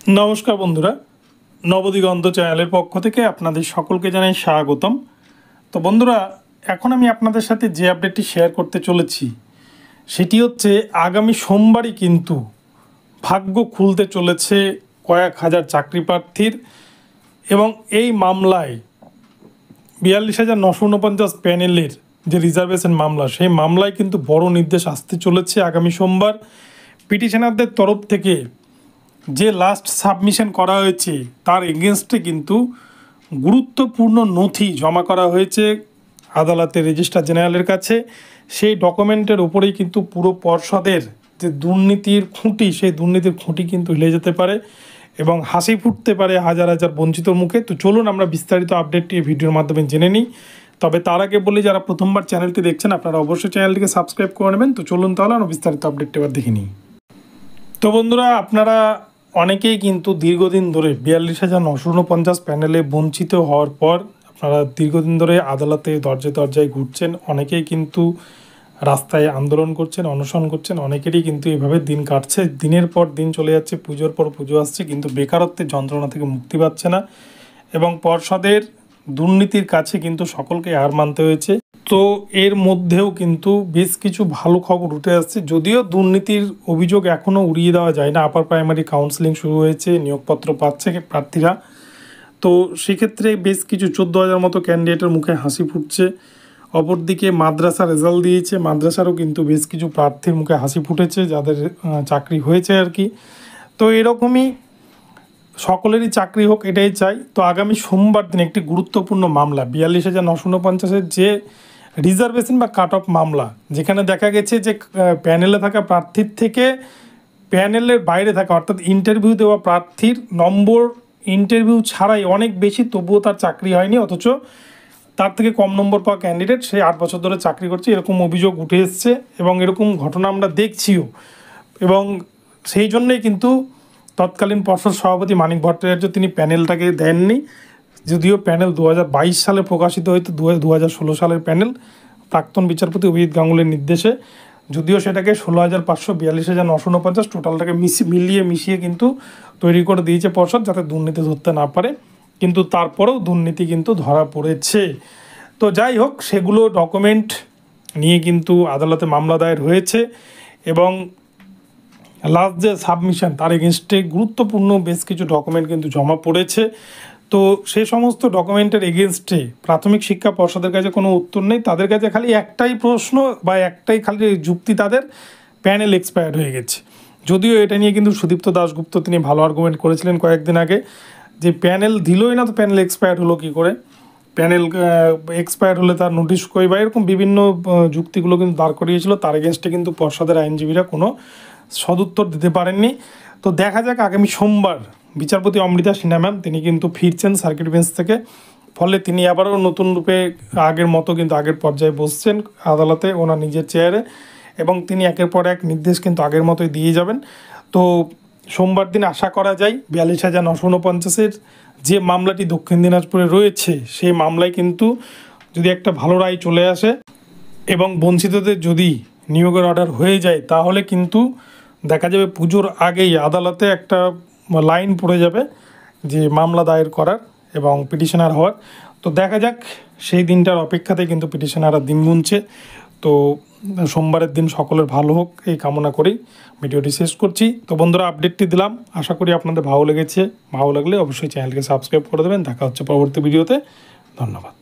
नमस्कार बंधुरा नवदिगंत चैनल पक्ष থেকে আপনাদের সকলকে জানাই স্বাগতম। তো বন্ধুরা এখন আমি আপনাদের সাথে যে আপডেটটি শেয়ার করতে চলেছি সেটি হচ্ছে আগামী সোমবারই কিন্তু ভাগ্য খুলতে চলেছে কয়েক হাজার চাকরি প্রার্থীর এবং এই মামলায় ৪২,৯৪৯ প্যানেলের যে রিজার্ভেশন মামলা সেই মামলায় কিন্তু বড় নির্দেশ আসতে চলেছে আগামী সোমবার। পিটিশনারদের তরফ থেকে যে লাস্ট সাবমিশন করা হয়েছে তার এগেনস্টে কিন্তু গুরুত্বপূর্ণ নথি জমা করা হয়েছে আদালতের রেজিস্ট্রার জেনারেলের কাছে। সেই ডকুমেন্টের উপরেই কিন্তু পুরো পর্ষদের যে দুর্নীতির খুঁটি সেই দুর্নীতির খুঁটি কিন্তু হিলে যেতে পারে এবং হাসি ফুটতে পারে হাজার হাজার বঞ্চিতর মুখে। তো চলুন আমরা বিস্তারিত আপডেটটি এই ভিডিওর মাধ্যমে জেনে নিই। তবে তার আগে বলি যারা প্রথমবার চ্যানেলটি দেখছেন আপনারা অবশ্যই চ্যানেলটিকে সাবস্ক্রাইব করে নেবেন। তো চলুন তাহলে আমরা বিস্তারিত আপডেটটি এবার দেখে নিই। তো বন্ধুরা আপনারা অনেকেই কিন্তু দীর্ঘদিন ধরে ৪২,৯৪৯ প্যানেলে বঞ্চিত হওয়ার পর আপনারা দীর্ঘদিন ধরে আদালতে দরজায় দরজায় ঘুরছেন, অনেকেই কিন্তু রাস্তায় আন্দোলন করছেন, অনশন করছেন, অনেকেরই কিন্তু এভাবে দিন কাটছে, দিনের পর দিন চলে যাচ্ছে, পুজোর পর পুজো আসছে, কিন্তু বেকারত্বের যন্ত্রণা থেকে মুক্তি পাচ্ছে না এবং পর্ষদের দুর্নীতির কাছে কিন্তু সকলকে হার মানতে হয়েছে। তো এর মধ্যেও কিন্তু বেশ কিছু ভালো খবর উঠে আসছে, যদিও দুর্নীতির অভিযোগ এখনও উড়িয়ে দেওয়া যায় না। আপার প্রাইমারি কাউন্সেলিং শুরু হয়েছে, নিয়োগপত্র পাচ্ছে প্রার্থীরা। তো সেক্ষেত্রে বেশ কিছু 14,000 মতো ক্যান্ডিডেটের মুখে হাসি ফুটছে। অপরদিকে মাদ্রাসা রেজাল্ট দিয়েছে, মাদ্রাসারও কিন্তু বেশ কিছু প্রার্থীর মুখে হাসি ফুটেছে যাদের চাকরি হয়েছে আর কি। তো এরকমই সকলেরই চাকরি হোক এটাই চাই। তো আগামী সোমবার দিন একটি গুরুত্বপূর্ণ মামলা ৪২,৯৪৯-এর যে রিজার্ভেশন বা কাট অফ মামলা, যেখানে দেখা গেছে যে প্যানেলে থাকা প্রার্থীর থেকে প্যানেলের বাইরে থাকা অর্থাৎ ইন্টারভিউ দেওয়া প্রার্থীর নম্বর ইন্টারভিউ ছাড়াই অনেক বেশি, তবুও তার চাকরি হয়নি, অথচ তার থেকে কম নম্বর পাওয়া ক্যান্ডিডেট সে 8 বছর ধরে চাকরি করছে, এরকম অভিযোগ উঠে এসছে এবং এরকম ঘটনা আমরা দেখছিও। এবং সেই জন্যই কিন্তু তৎকালীন পর্ষদ সভাপতি মানিক ভট্টাচার্য তিনি প্যানেলটাকে দেননি, যদিও প্যানেল 2022 সালে প্রকাশিত হয়তো 2016 সালের প্যানেল প্রাক্তন বিচারপতি অভিজিৎ গাঙ্গুলির নির্দেশে, যদিও সেটাকে 16,500 ৪২,৯৪৯ টোটালটাকে মিশিয়ে কিন্তু তৈরি করে দিয়েছে পর্ষদ যাতে দুর্নীতি ধরতে না পারে, কিন্তু তারপরেও দুর্নীতি কিন্তু ধরা পড়েছে। তো যাই হোক, সেগুলো ডকুমেন্ট নিয়ে কিন্তু আদালতে মামলা দায়ের হয়েছে এবং লাস্ট যে সাবমিশন তার এগেনস্টে গুরুত্বপূর্ণ বেশ কিছু ডকুমেন্ট কিন্তু জমা পড়েছে। তো সেই সমস্ত ডকুমেন্টের এগেনস্টে প্রাথমিক শিক্ষা পর্ষদের কাছে কোনো উত্তর নেই, তাদের কাছে খালি একটাই প্রশ্ন বা একটাই খালি যুক্তি, তাদের প্যানেল এক্সপায়ার্ড হয়ে গেছে। যদিও এটা নিয়ে কিন্তু সুদীপ্ত দাশগুপ্ত তিনি ভালো আর্গুমেন্ট করেছিলেন কয়েকদিন আগে যে প্যানেল দিলই না তো প্যানেল এক্সপায়ার্ড হলো কী করে, প্যানেল এক্সপায়ার্ড হলে তার নোটিশ কই বা এরকম বিভিন্ন যুক্তিগুলো কিন্তু দাঁড় করিয়েছিল। তার এগেনস্টে কিন্তু পর্ষদের আইনজীবীরা কোনো সদুত্তর দিতে পারেননি। তো দেখা যাক আগামী সোমবার বিচারপতি অমৃতা সিনহা ম্যাম তিনি কিন্তু ফিরছেন সার্কিট বেঞ্চ থেকে, ফলে তিনি আবারও নতুন রূপে আগের মতো কিন্তু আগের পর্যায়ে বসছেন আদালতে ওনার নিজের চেয়ারে এবং তিনি একের পর এক নির্দেশ কিন্তু আগের মতোই দিয়ে যাবেন। তো সোমবার দিন আশা করা যায় ৪২,৯৪৯-এর যে মামলাটি দক্ষিণ দিনাজপুরে রয়েছে সেই মামলায় কিন্তু যদি একটা ভালো রায় চলে আসে এবং বঞ্চিতদের যদি নিয়োগের অর্ডার হয়ে যায় তাহলে কিন্তু দেখা যাবে পুজোর আগেই আদালতে একটা লাইন পড়ে যাবে যে মামলা দায়ের করার এবং পিটিশনার হওয়ার। তো দেখা যাক, সেই দিনটার অপেক্ষাতে কিন্তু পিটিশনাররা দিন গুনছে। তো সোমবারের দিন সকলের ভালো হোক এই কামনা করেই ভিডিওটি শেষ করছি। তো বন্ধুরা আপডেটটি দিলাম, আশা করি আপনাদের ভালো লেগেছে। ভালো লাগলে অবশ্যই চ্যানেলকে সাবস্ক্রাইব করে দেবেন। দেখা হচ্ছে পরবর্তী ভিডিওতে। ধন্যবাদ।